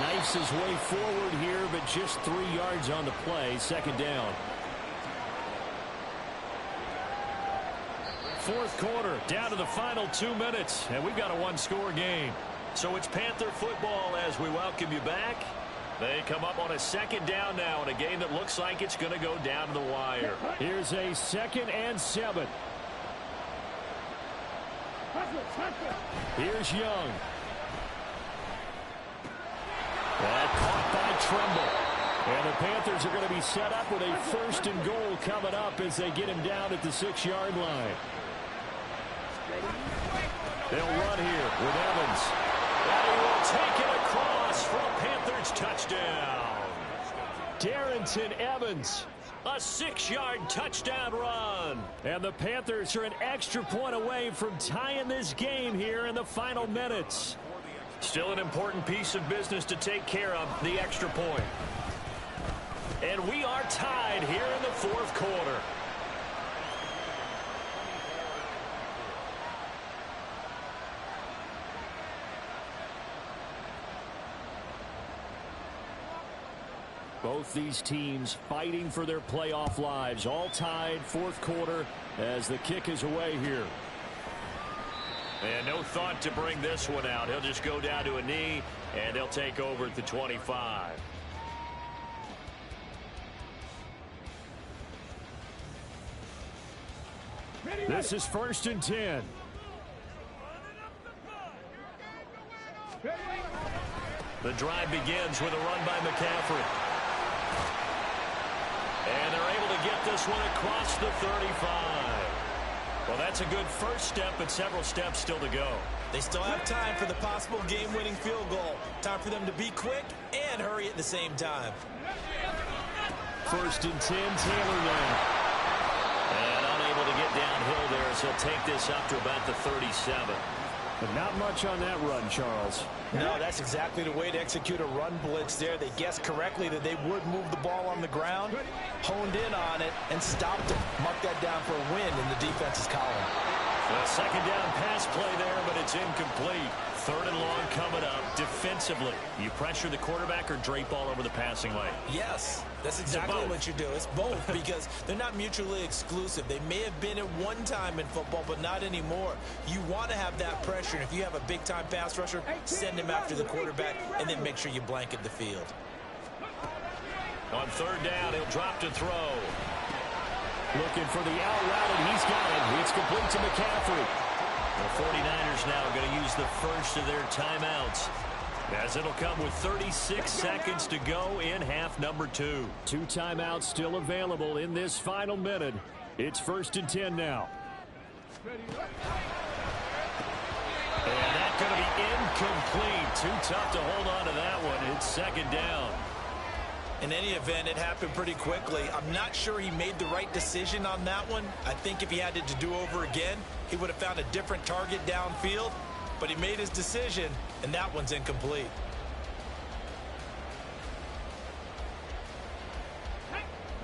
Knifes his way forward here, but just 3 yards on the play. 2nd down. 4th quarter, down to the final 2 minutes, and we've got a one-score game. So it's Panther football as we welcome you back. They come up on a 2nd down now in a game that looks like it's going to go down to the wire. Here's a 2nd and 7. Here's Young. That caught by Tremble. And the Panthers are going to be set up with a 1st and goal coming up as they get him down at the 6-yard line. They'll run here with Evans. And he will take it across for a Panthers touchdown. Darrynton Evans. A 6-yard touchdown run. And the Panthers are an extra point away from tying this game here in the final minutes. Still an important piece of business to take care of, the extra point. And we are tied here in the 4th quarter. Both these teams fighting for their playoff lives. All tied, 4th quarter as the kick is away here. And no thought to bring this one out. He'll just go down to a knee, and they'll take over at the 25. This is 1st and 10. The drive begins with a run by McCaffrey. And they're able to get this one across the 35. Well, that's a good first step, but several steps still to go. They still have time for the possible game-winning field goal. Time for them to be quick and hurry at the same time. 1st and 10, Taylor now. And unable to get downhill there, so he'll take this up to about the 37. But not much on that run, Charles. No, that's exactly the way to execute a run blitz there. They guessed correctly that they would move the ball on the ground, honed in on it, and stopped it. Mark that down for a win in the defense's column. A 2nd down pass play there, but it's incomplete. 3rd and long coming up. Defensively, you pressure the quarterback or drape all over the passing lane? Yes, that's exactly what you do. It's both because they're not mutually exclusive. They may have been at one time in football, but not anymore. You want to have that pressure, and if you have a big-time pass rusher, send him after the quarterback, and then make sure you blanket the field. On 3rd down, he'll drop to throw. Looking for the out route, and he's got it. It's complete to McCaffrey. The 49ers now going to use the first of their timeouts, as it'll come with 36 seconds to go in half number 2. 2 timeouts still available in this final minute. It's 1st and 10 now. And that's going to be incomplete. Too tough to hold on to that one. It's 2nd down. In any event, it happened pretty quickly. I'm not sure he made the right decision on that one. I think if he had it to do over again, he would have found a different target downfield. But he made his decision, and that one's incomplete.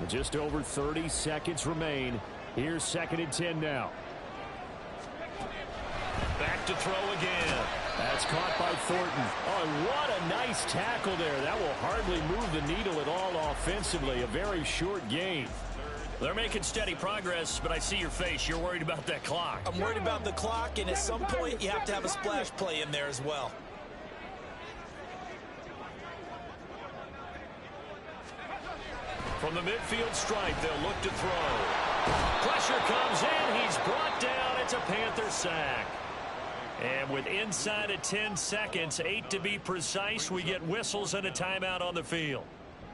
Just over 30 seconds remain. Here's 2nd and 10 now. Back to throw again. That's caught by Thornton. Oh, what a nice tackle there. That will hardly move the needle at all offensively. A very short gain. They're making steady progress, but I see your face. You're worried about that clock. I'm worried about the clock, and at some point, you have to have a splash play in there as well. From the midfield stripe, they'll look to throw. Pressure comes in. He's brought down. It's a Panther sack. And with inside of 10 seconds, 8 to be precise, we get whistles and a timeout on the field.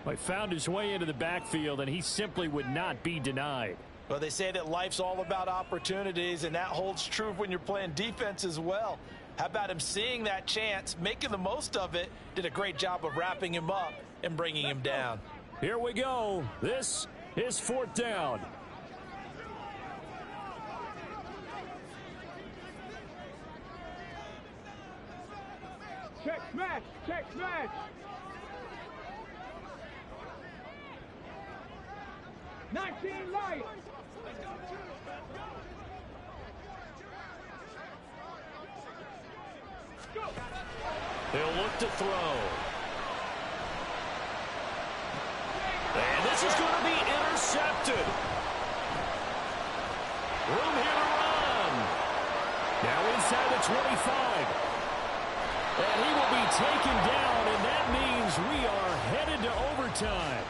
He found his way into the backfield, and he simply would not be denied. Well, they say that life's all about opportunities, and that holds true when you're playing defense as well. How about him seeing that chance, making the most of it, did a great job of wrapping him up and bringing him down. Here we go. This is 4th down. Check smash! Check smash! 19 light! They'll look to throw. And this is going to be intercepted. Room here to run. Now inside the 25. And he will be taken down, and that means we are headed to overtime.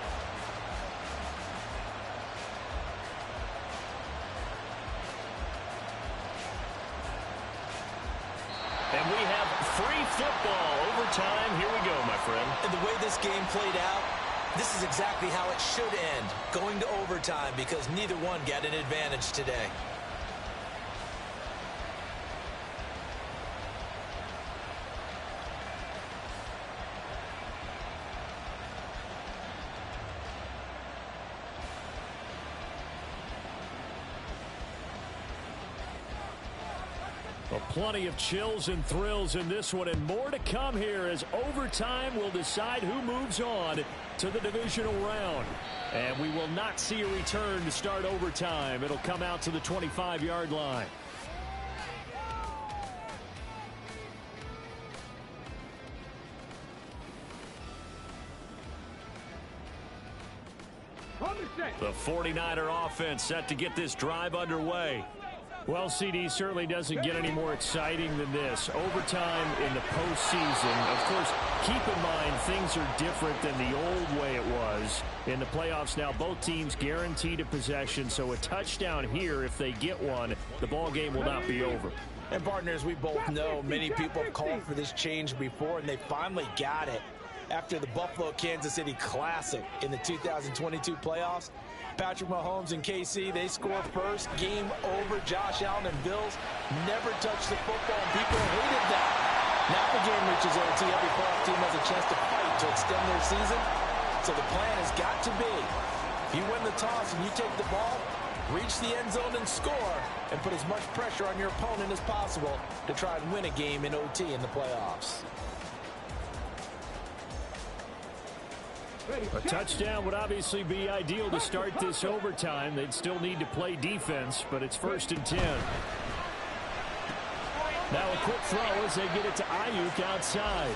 And we have free football. Overtime. Here we go, my friend. And the way this game played out, this is exactly how it should end, going to overtime, because neither one got an advantage today. Well, plenty of chills and thrills in this one, and more to come here as overtime will decide who moves on to the divisional round. And we will not see a return to start overtime. It'll come out to the 25-yard line. The 49er offense set to get this drive underway. Well, CD certainly doesn't get any more exciting than this. Overtime in the postseason. Of course, keep in mind things are different than the old way it was. In the playoffs now, both teams guaranteed a possession, so a touchdown here, if they get one, the ball game will not be over. And partners, we both know many people have called for this change before, and they finally got it after the Buffalo-Kansas City Classic in the 2022 playoffs. Patrick Mahomes and KC, they score first. Game over. Josh Allen and Bills never touched the football, and people hated that. Now the game reaches OT. Every playoff team has a chance to fight to extend their season. So the plan has got to be, if you win the toss and you take the ball, reach the end zone and score, and put as much pressure on your opponent as possible to try and win a game in OT in the playoffs. A touchdown would obviously be ideal to start this overtime. They'd still need to play defense, but it's 1st and 10. Now a quick throw as they get it to Ayuk outside.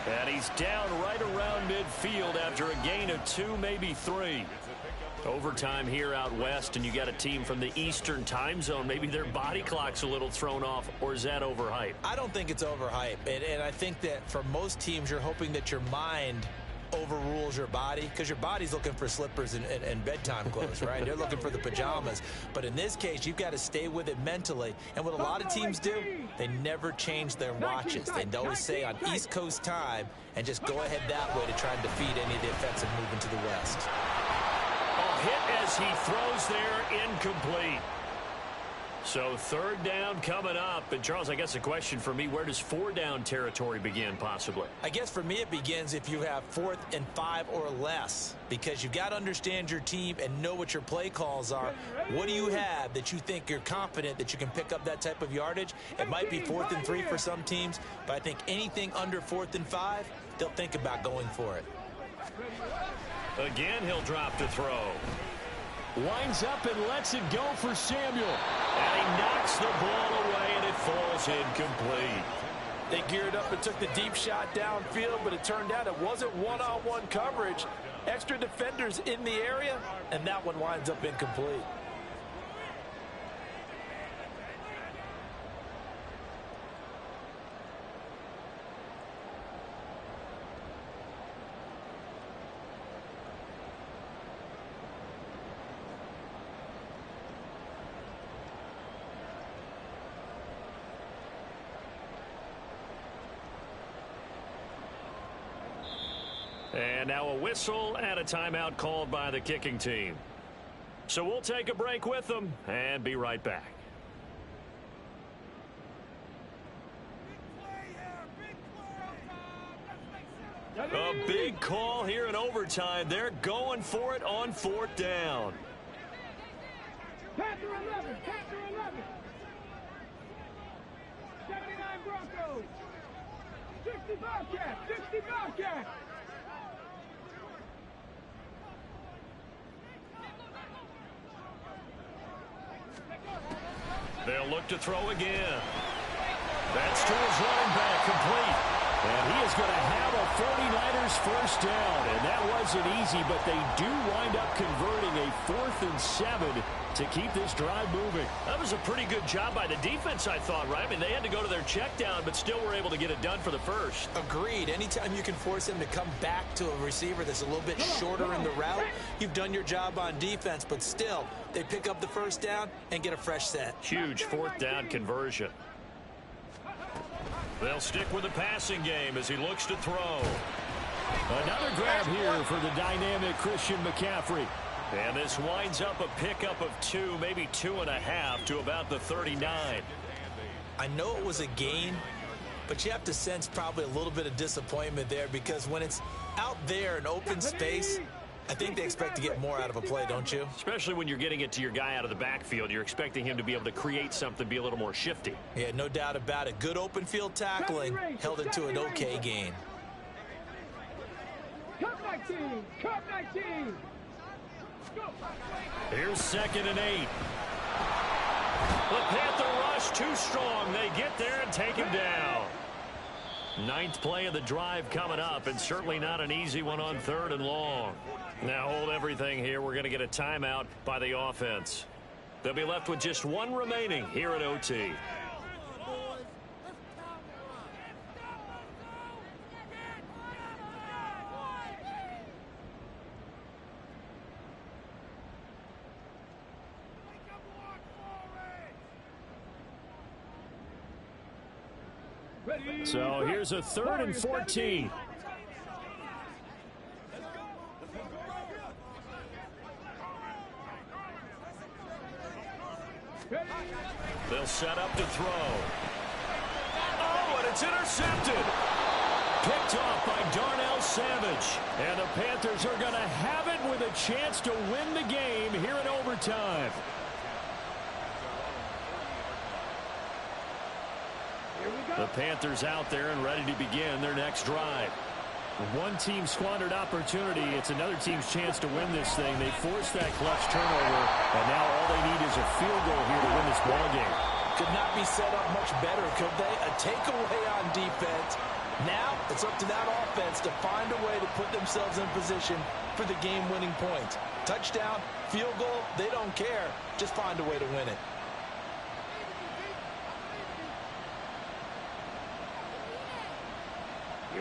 And he's down right around midfield after a gain of 2, maybe 3. Overtime here out west, and you got a team from the Eastern time zone. Maybe their body clock's a little thrown off, or is that overhyped? I don't think it's overhyped, and I think that for most teams, you're hoping that your mind overrules your body, because your body's looking for slippers and bedtime clothes, right? They're looking for the pajamas. But in this case, you've got to stay with it mentally. And what a lot of teams do, they never change their watches. They always say on East Coast time and just go ahead that way to try and defeat any of the offensive movement to the west. A hit as he throws there, incomplete. So 3rd down coming up. And Charles, I guess a question for me, where does 4 down territory begin possibly? I guess for me it begins if you have 4th and 5 or less, because you've got to understand your team and know what your play calls are. What do you have that you think you're confident that you can pick up that type of yardage? It might be 4th and 3 for some teams, but I think anything under 4th and 5, they'll think about going for it. Again, he'll drop to throw. Winds up and lets it go for Samuel. And he knocks the ball away, and it falls incomplete. They geared up and took the deep shot downfield, but it turned out it wasn't one-on-one coverage. Extra defenders in the area, and that one winds up incomplete. And now a whistle and a timeout called by the kicking team. So we'll take a break with them and be right back. A big call here in overtime. They're going for it on 4th down. Panther 11, Panther 11. 79 Broncos. 60 Bobcats, 60 Bobcats. They'll look to throw again. That's to his running back, complete. And he is going to have a 49ers first down. And that wasn't easy, but they do wind up converting a 4th and 7 to keep this drive moving. That was a pretty good job by the defense, I thought, right? I mean, they had to go to their check down, but still were able to get it done for the first. Agreed. Anytime you can force him to come back to a receiver that's a little bit shorter in the route, you've done your job on defense, but still, they pick up the first down and get a fresh set. Huge 4th down conversion. They'll stick with the passing game as he looks to throw. Another grab here for the dynamic Christian McCaffrey. And this winds up a pickup of 2, maybe 2.5 to about the 39. I know it was a gain, but you have to sense probably a little bit of disappointment there because when it's out there in open space, I think they expect to get more out of a play, don't you? Especially when you're getting it to your guy out of the backfield. You're expecting him to be able to create something, be a little more shifty. Yeah, no doubt about it. Good open field tackling, held it to an okay gain. Cut 19, cut 19. Here's 2nd and 8. The Panther rush too strong. They get there and take him down. 9th play of the drive coming up, and certainly not an easy one on 3rd and long. Now hold everything here. We're going to get a timeout by the offense. They'll be left with just 1 remaining here at OT. So here's a 3rd and 14. They'll set up to throw. Oh, and it's intercepted. Picked off by Darnell Savage. And the Panthers are going to have it with a chance to win the game here in overtime. The Panthers out there and ready to begin their next drive. One team squandered opportunity. It's another team's chance to win this thing. They forced that clutch turnover, and now all they need is a field goal here to win this ball game. Could not be set up much better, could they? A takeaway on defense. Now it's up to that offense to find a way to put themselves in position for the game-winning point. Touchdown, field goal, they don't care. Just find a way to win it.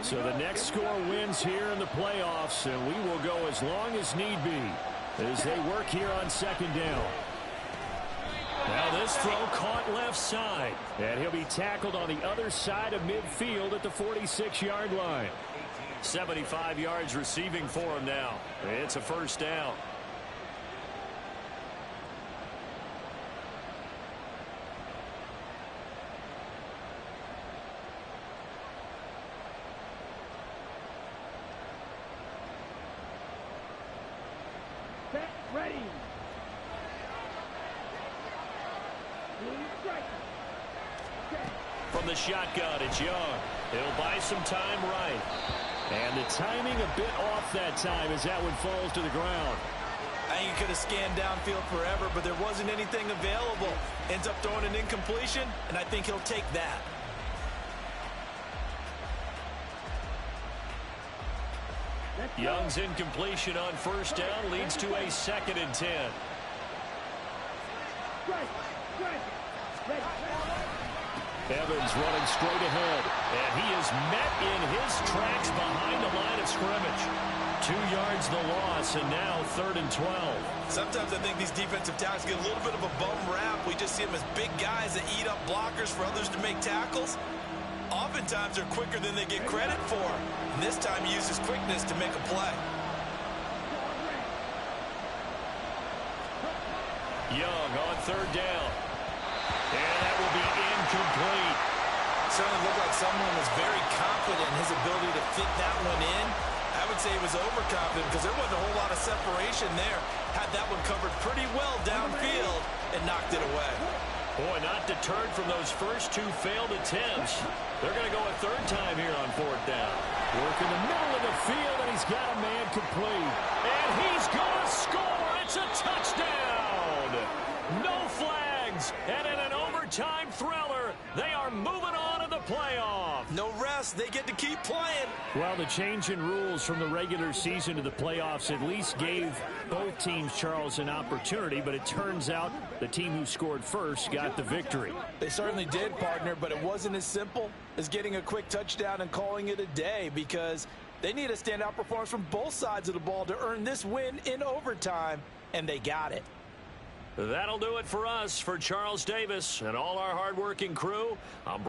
So the next score wins here in the playoffs, and we will go as long as need be as they work here on 2nd down. Now this throw caught left side, and he'll be tackled on the other side of midfield at the 46-yard line. 75 yards receiving for him now. It's a first down. Ready. From the shotgun, it's Young. He'll buy some time right. And the timing a bit off that time as that one falls to the ground. I I think he could have scanned downfield forever, but there wasn't anything available. Ends up throwing an incompletion, and I think he'll take that. Young's incompletion on first down leads to a 2nd and 10. Evans running straight ahead. And he is met in his tracks behind the line of scrimmage. 2 yards the loss, and now 3rd and 12. Sometimes I think these defensive tackles get a little bit of a bum rap. We just see them as big guys that eat up blockers for others to make tackles. Oftentimes they're quicker than they get credit for. And this time he uses quickness to make a play. Young on 3rd down. And that will be incomplete. Certainly looked like someone was very confident in his ability to fit that one in. I would say he was overconfident because there wasn't a whole lot of separation there. Had that one covered pretty well downfield and knocked it away. Boy, not deterred from those first 2 failed attempts. They're going to go a 3rd time here on 4th down. Work in the middle of the field, and he's got a man complete. And he's going to score. It's a touchdown. No flags. And in an overtime thriller, they are moving on to the playoff. No rest. They get to keep playing. Well, the change in rules from the regular season to the playoffs at least gave both teams, Charles, an opportunity, but it turns out the team who scored first got the victory. They certainly did, partner, but it wasn't as simple as getting a quick touchdown and calling it a day because they need a standout performance from both sides of the ball to earn this win in overtime, and they got it. That'll do it for us. For Charles Davis and all our hardworking crew, I'm